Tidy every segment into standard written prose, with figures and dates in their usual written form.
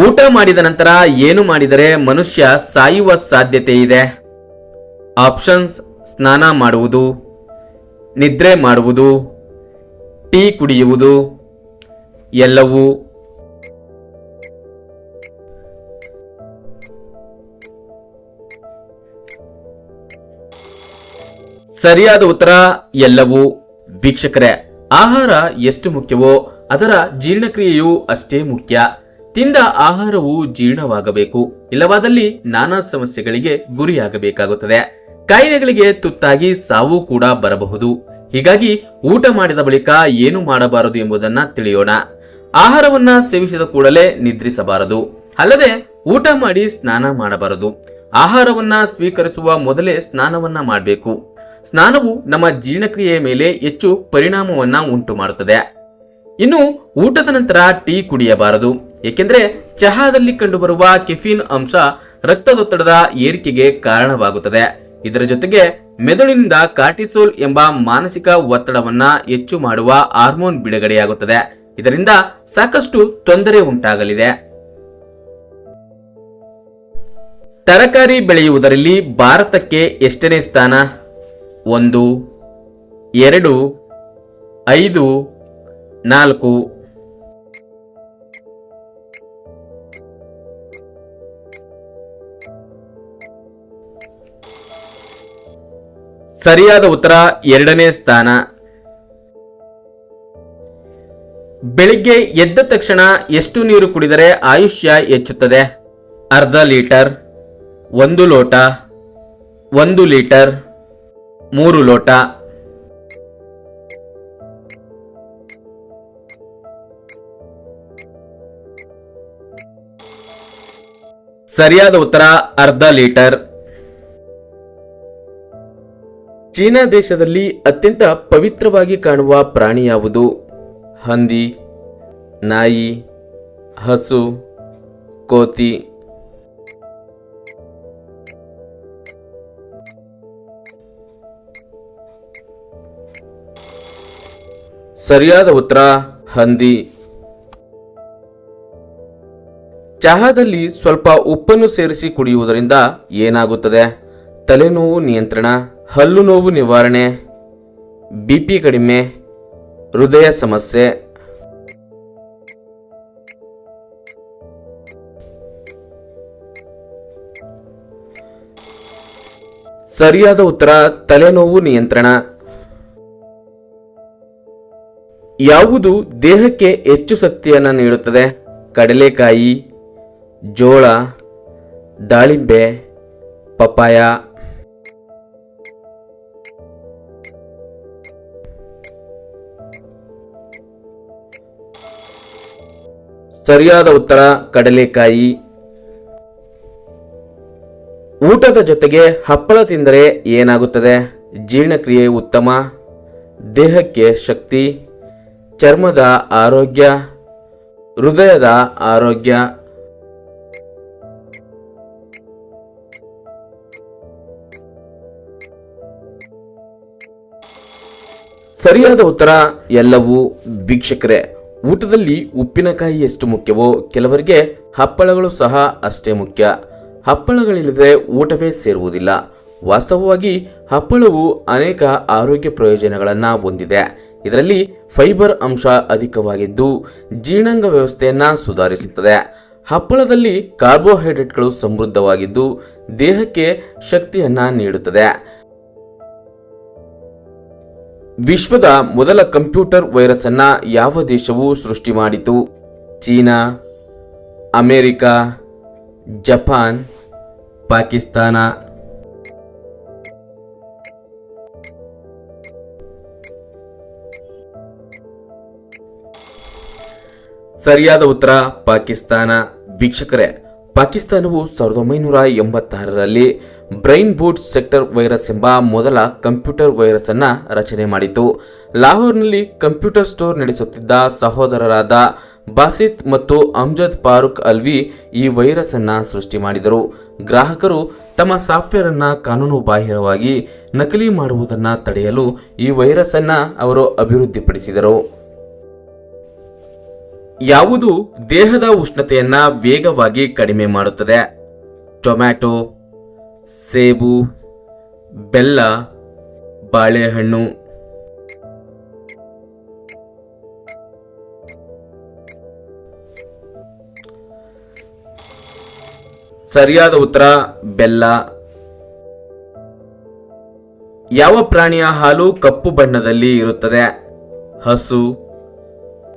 ಊಟ ಮಾಡಿದ ನಂತರ ಏನು ಮಾಡಿದರೆ ಮನುಷ್ಯ ಸಾಯುವ ಸಾಧ್ಯತೆ ಇದೆ? ಆಪ್ಷನ್ಸ್: ಸ್ನಾನ ಮಾಡುವುದು, ನಿದ್ರೆ ಮಾಡುವುದು, ಟೀ ಕುಡಿಯುವುದು, ಎಲ್ಲವೂ. ಸರಿಯಾದ ಉತ್ತರ ಎಲ್ಲವೂ. ವೀಕ್ಷಕರೇ, ಆಹಾರ ಎಷ್ಟು ಮುಖ್ಯವೋ ಅದರ ಜೀರ್ಣಕ್ರಿಯೆಯೂ ಅಷ್ಟೇ ಮುಖ್ಯ. ತಿಂದ ಆಹಾರವು ಜೀರ್ಣವಾಗಬೇಕು, ಇಲ್ಲವಾದಲ್ಲಿ ನಾನಾ ಸಮಸ್ಯೆಗಳಿಗೆ ಗುರಿಯಾಗಬೇಕಾಗುತ್ತದೆ. ಕಾಯಿಲೆಗಳಿಗೆ ತುತ್ತಾಗಿ ಸಾವು ಕೂಡ ಬರಬಹುದು. ಹೀಗಾಗಿ ಊಟ ಮಾಡಿದ ಬಳಿಕ ಏನು ಮಾಡಬಾರದು ಎಂಬುದನ್ನ ತಿಳಿಯೋಣ. ಆಹಾರವನ್ನ ಸೇವಿಸಿದ ಕೂಡಲೇ ನಿದ್ರಿಸಬಾರದು, ಅಲ್ಲದೆ ಊಟ ಮಾಡಿ ಸ್ನಾನ ಮಾಡಬಾರದು. ಆಹಾರವನ್ನ ಸ್ವೀಕರಿಸುವ ಮೊದಲೇ ಸ್ನಾನವನ್ನ ಮಾಡಬೇಕು. ಸ್ನಾನವು ನಮ್ಮ ಜೀರ್ಣಕ್ರಿಯೆಯ ಮೇಲೆ ಹೆಚ್ಚು ಪರಿಣಾಮವನ್ನ ಉಂಟು ಮಾಡುತ್ತದೆ. ಇನ್ನು ಊಟದ ನಂತರ ಟೀ ಕುಡಿಯಬಾರದು, ಏಕೆಂದರೆ ಚಹಾದಲ್ಲಿ ಕಂಡುಬರುವ ಕೆಫೀನ್ ಅಂಶ ರಕ್ತದೊತ್ತಡದ ಏರಿಕೆಗೆ ಕಾರಣವಾಗುತ್ತದೆ. ಇದರ ಜೊತೆಗೆ ಮೆದುಳಿನಿಂದ ಕಾರ್ಟಿಸೋಲ್ ಎಂಬ ಮಾನಸಿಕ ಒತ್ತಡವನ್ನ ಹೆಚ್ಚು ಮಾಡುವ ಹಾರ್ಮೋನ್ ಬಿಡುಗಡೆಯಾಗುತ್ತದೆ. ಇದರಿಂದ ಸಾಕಷ್ಟು ತೊಂದರೆ ಉಂಟಾಗಲಿದೆ. ತರಕಾರಿ ಬೆಳೆಯುವುದರಲ್ಲಿ ಭಾರತಕ್ಕೆ ಎಷ್ಟನೇ ಸ್ಥಾನ? 1, 2, 5, 4. ಸರಿಯಾದ ಉತ್ತರ 2ನೇ ಸ್ಥಾನ. ಬೆಳಿಗ್ಗೆ ಎದ್ದ ತಕ್ಷಣ ಎಷ್ಟು ನೀರು ಕುಡಿದರೆ ಆಯುಷ್ಯ ಹೆಚ್ಚುತ್ತದೆ? ಅರ್ಧ ಲೀಟರ್, 1 ಲೋಟ, 1 ಲೀಟರ್, 3 ಲೋಟ. ಸರಿಯಾದ ಉತ್ತರ ಅರ್ಧ ಲೀಟರ್. ಚೀನಾ ದೇಶದಲ್ಲಿ ಅತ್ಯಂತ ಪವಿತ್ರವಾಗಿ ಕಾಣುವ ಪ್ರಾಣಿ ಯಾವುದು? ಹಂದಿ, ನಾಯಿ, ಹಸು, ಕೋತಿ. ಸರಿಯಾದ ಉತ್ತರ ಹಂದಿ. ಚಹಾದಲ್ಲಿ ಸ್ವಲ್ಪ ಉಪ್ಪನ್ನು ಸೇರಿಸಿ ಕುಡಿಯುವುದರಿಂದ ಏನಾಗುತ್ತದೆ? ತಲೆನೋವು ನಿಯಂತ್ರಣ, ಹಲ್ಲು ನೋವು ನಿವಾರಣೆ, ಬಿಪಿ ಕಡಿಮೆ, ಹೃದಯ ಸಮಸ್ಯೆ. ಸರಿಯಾದ ಉತ್ತರ ತಲೆನೋವು ನಿಯಂತ್ರಣ. ಯಾವುದು ದೇಹಕ್ಕೆ ಹೆಚ್ಚು ಶಕ್ತಿಯನ್ನು ನೀಡುತ್ತದೆ? ಕಡಲೆಕಾಯಿ, ಜೋಳ, ದಾಳಿಂಬೆ, ಪಪಾಯ. ಸರಿಯಾದ ಉತ್ತರ ಕಡಲೆಕಾಯಿ. ಊಟದ ಜೊತೆಗೆ ಹಪ್ಪಳ ತಿಂದರೆ ಏನಾಗುತ್ತದೆ? ಜೀರ್ಣಕ್ರಿಯೆ ಉತ್ತಮ, ದೇಹಕ್ಕೆ ಶಕ್ತಿ, ಚರ್ಮದ ಆರೋಗ್ಯ, ಹೃದಯದ ಆರೋಗ್ಯ. ಸರಿಯಾದ ಉತ್ತರ ಎಲ್ಲವೂ. ವೀಕ್ಷಕರೇ, ಊಟದಲ್ಲಿ ಉಪ್ಪಿನಕಾಯಿ ಎಷ್ಟು ಮುಖ್ಯವೋ ಕೆಲವರಿಗೆ ಹಪ್ಪಳಗಳು ಸಹ ಅಷ್ಟೇ ಮುಖ್ಯ. ಹಪ್ಪಳಗಳಿಲ್ಲದೆ ಊಟವೇ ಸೇರುವುದಿಲ್ಲ. ವಾಸ್ತವವಾಗಿ ಹಪ್ಪಳವು ಅನೇಕ ಆರೋಗ್ಯ ಪ್ರಯೋಜನಗಳನ್ನು ಹೊಂದಿದೆ. ಇದರಲ್ಲಿ ಫೈಬರ್ ಅಂಶ ಅಧಿಕವಾಗಿದ್ದು ಜೀರ್ಣಾಂಗ ವ್ಯವಸ್ಥೆಯನ್ನು ಸುಧಾರಿಸುತ್ತದೆ. ಹಪ್ಪಳದಲ್ಲಿ ಕಾರ್ಬೋಹೈಡ್ರೇಟ್ಗಳು ಸಮೃದ್ಧವಾಗಿದ್ದು ದೇಹಕ್ಕೆ ಶಕ್ತಿಯನ್ನ ನೀಡುತ್ತದೆ. ವಿಶ್ವದ ಮೊದಲ ಕಂಪ್ಯೂಟರ್ ವೈರಸ್ ಅನ್ನ ಯಾವ ದೇಶವು ಸೃಷ್ಟಿ ಮಾಡಿತು? China, America, Japan, Pakistan. ಸರಿಯಾದ ಉತ್ತರ ಪಾಕಿಸ್ತಾನ. ವೀಕ್ಷಕರೇ, ಪಾಕಿಸ್ತಾನವು 1986ರಲ್ಲಿ ಬ್ರೈನ್ ಬೂಟ್ ಸೆಕ್ಟರ್ ವೈರಸ್ ಎಂಬ ಮೊದಲ ಕಂಪ್ಯೂಟರ್ ವೈರಸ್ ಅನ್ನ ರಚನೆ ಮಾಡಿತು. ಲಾಹೋರ್ನಲ್ಲಿ ಕಂಪ್ಯೂಟರ್ ಸ್ಟೋರ್ ನಡೆಸುತ್ತಿದ್ದ ಸಹೋದರರಾದ ಬಾಸಿತ್ ಮತ್ತು ಅಮ್ಜದ್ ಫಾರೂಕ್ ಅಲ್ವಿ ಈ ವೈರಸ್ ಅನ್ನ ಸೃಷ್ಟಿ ಮಾಡಿದರು. ಗ್ರಾಹಕರು ತಮ್ಮ ಸಾಫ್ಟ್ವೇರ್ ಅನ್ನ ಕಾನೂನು ಬಾಹಿರವಾಗಿ ನಕಲಿ ಮಾಡುವುದನ್ನ ತಡೆಯಲು ಈ ವೈರಸ್ ಅನ್ನ ಅವರು ಅಭಿವೃದ್ಧಿಪಡಿಸಿದರು. ಯಾವುದು ದೇಹದ ಉಷ್ಣತೆಯನ್ನ ವೇಗವಾಗಿ ಕಡಿಮೆ ಮಾಡುತ್ತದೆ? ಟೊಮ್ಯಾಟೊ, ಸೇಬು, ಬೆಲ್ಲ, ಬಾಳೆಹಣ್ಣು. ಸರಿಯಾದ ಉತ್ತರ ಬೆಲ್ಲ. ಯಾವ ಪ್ರಾಣಿಯ ಹಾಲು ಕಪ್ಪು ಬಣ್ಣದಲ್ಲಿ ಇರುತ್ತದೆ? ಹಸು,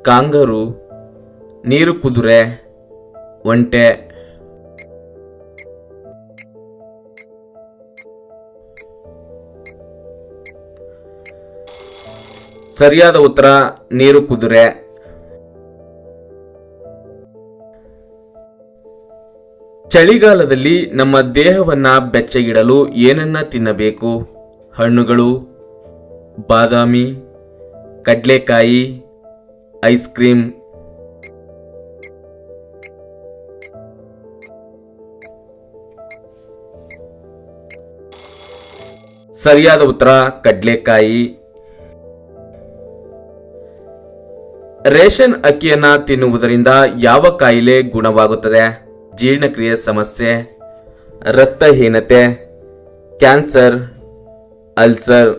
ಕಾಂಗರು, ನೀರು ಕುದುರೆ, ಒಂಟೆ. ಸರಿಯಾದ ಉತ್ತರ ನೀರು ಕುದುರೆ. ಚಳಿಗಾಲದಲ್ಲಿ ನಮ್ಮ ದೇಹವನ್ನ ಬೆಚ್ಚಗಿಡಲು ಏನನ್ನ ತಿನ್ನಬೇಕು? ಹಣ್ಣುಗಳು, ಬಾದಾಮಿ, ಕಡ್ಲೆಕಾಯಿ, ಐಸ್ ಕ್ರೀಮ್. ಸರಿಯಾದ ಉತ್ತರ ಕಡ್ಲೆಕಾಯಿ. ರೇಷನ್ ಅಕ್ಕಿಯನ್ನ ತಿನ್ನುವುದರಿಂದ ಯಾವ ಕಾಯಿಲೆ ಗುಣವಾಗುತ್ತದೆ? ಜೀರ್ಣಕ್ರಿಯೆ ಸಮಸ್ಯೆ, ರಕ್ತಹೀನತೆ, ಕ್ಯಾನ್ಸರ್, ಅಲ್ಸರ್.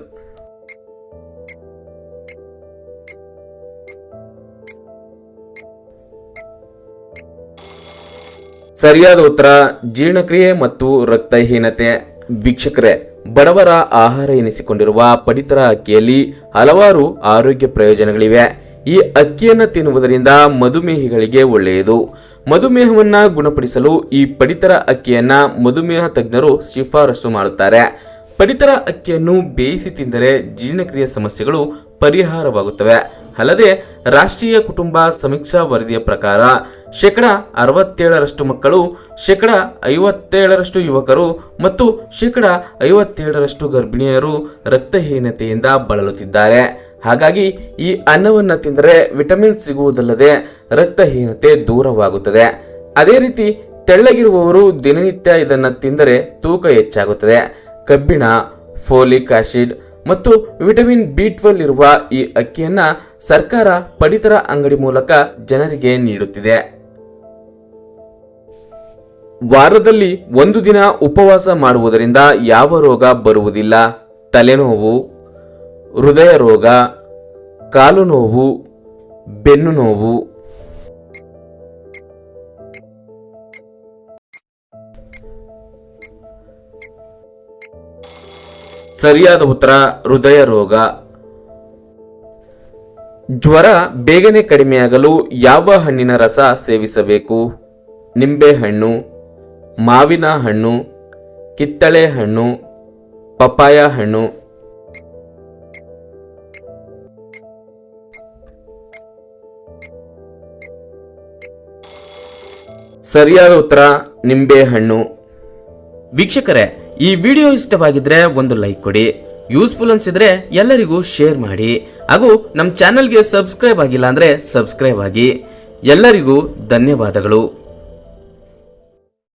ಸರಿಯಾದ ಉತ್ತರ ಜೀರ್ಣಕ್ರಿಯೆ ಮತ್ತು ರಕ್ತಹೀನತೆ. ವೀಕ್ಷಕರೇ, ಬಡವರ ಆಹಾರ ಎನಿಸಿಕೊಂಡಿರುವ ಪಡಿತರ ಅಕ್ಕಿಯಲ್ಲಿ ಹಲವಾರು ಆರೋಗ್ಯ ಪ್ರಯೋಜನಗಳಿವೆ. ಈ ಅಕ್ಕಿಯನ್ನು ತಿನ್ನುವುದರಿಂದ ಮಧುಮೇಹಿಗಳಿಗೆ ಒಳ್ಳೆಯದು. ಮಧುಮೇಹವನ್ನ ಗುಣಪಡಿಸಲು ಈ ಪಡಿತರ ಅಕ್ಕಿಯನ್ನ ಮಧುಮೇಹ ತಜ್ಞರು ಶಿಫಾರಸು ಮಾಡುತ್ತಾರೆ. ಪಡಿತರ ಅಕ್ಕಿಯನ್ನು ಬೇಯಿಸಿ ತಿಂದರೆ ಜೀರ್ಣಕ್ರಿಯೆ ಸಮಸ್ಯೆಗಳು ಪರಿಹಾರವಾಗುತ್ತವೆ. ಅಲ್ಲದೆ ರಾಷ್ಟ್ರೀಯ ಕುಟುಂಬ ಸಮೀಕ್ಷಾ ವರದಿಯ ಪ್ರಕಾರ 67% ಮಕ್ಕಳು, 57% ಯುವಕರು ಮತ್ತು 57% ಗರ್ಭಿಣಿಯರು ರಕ್ತಹೀನತೆಯಿಂದ ಬಳಲುತ್ತಿದ್ದಾರೆ. ಹಾಗಾಗಿ ಈ ಅನ್ನವನ್ನು ತಿಂದರೆ ವಿಟಮಿನ್ ಸಿಗುವುದಲ್ಲದೆ ರಕ್ತಹೀನತೆ ದೂರವಾಗುತ್ತದೆ. ಅದೇ ರೀತಿ ತೆಳ್ಳಗಿರುವವರು ದಿನನಿತ್ಯ ಇದನ್ನು ತಿಂದರೆ ತೂಕ ಹೆಚ್ಚಾಗುತ್ತದೆ. ಕಬ್ಬಿಣ, ಫೋಲಿಕ್ ಆಸಿಡ್ ಮತ್ತು ವಿಟಮಿನ್ B12 ಇರುವ ಈ ಅಕ್ಕಿಯನ್ನ ಸರ್ಕಾರ ಪಡಿತರ ಅಂಗಡಿ ಮೂಲಕ ಜನರಿಗೆ ನೀಡುತ್ತಿದೆ. ವಾರದಲ್ಲಿ 1 ದಿನ ಉಪವಾಸ ಮಾಡುವುದರಿಂದ ಯಾವ ರೋಗ ಬರುವುದಿಲ್ಲ? ತಲೆನೋವು, ಹೃದಯ ರೋಗ, ಕಾಲು ನೋವು, ಬೆನ್ನು ನೋವು. ಸರಿಯಾದ ಉತ್ತರ ಹೃದಯ ರೋಗ. ಜ್ವರ ಬೇಗನೆ ಕಡಿಮೆಯಾಗಲು ಯಾವ ಹಣ್ಣಿನ ರಸ ಸೇವಿಸಬೇಕು? ನಿಂಬೆಹಣ್ಣು, ಮಾವಿನ ಹಣ್ಣು, ಕಿತ್ತಳೆ ಹಣ್ಣು, ಪಪಾಯ ಹಣ್ಣು. ಸರಿಯಾದ ಉತ್ತರ ನಿಂಬೆಹಣ್ಣು. ವೀಕ್ಷಕರೇ, ಈ ವಿಡಿಯೋ ಇಷ್ಟವಾಗಿದ್ರೆ ಒಂದು ಲೈಕ್ ಕೊಡಿ. ಯೂಸ್ಫುಲ್ ಅನ್ಸಿದ್ರೆ ಎಲ್ಲರಿಗೂ ಶೇರ್ ಮಾಡಿ. ಹಾಗೂ ನಮ್ಮ ಚಾನೆಲ್ಗೆ ಸಬ್ಸ್ಕ್ರೈಬ್ ಆಗಿಲ್ಲ ಅಂದ್ರೆ ಸಬ್ಸ್ಕ್ರೈಬ್ ಆಗಿ. ಎಲ್ಲರಿಗೂ ಧನ್ಯವಾದಗಳು.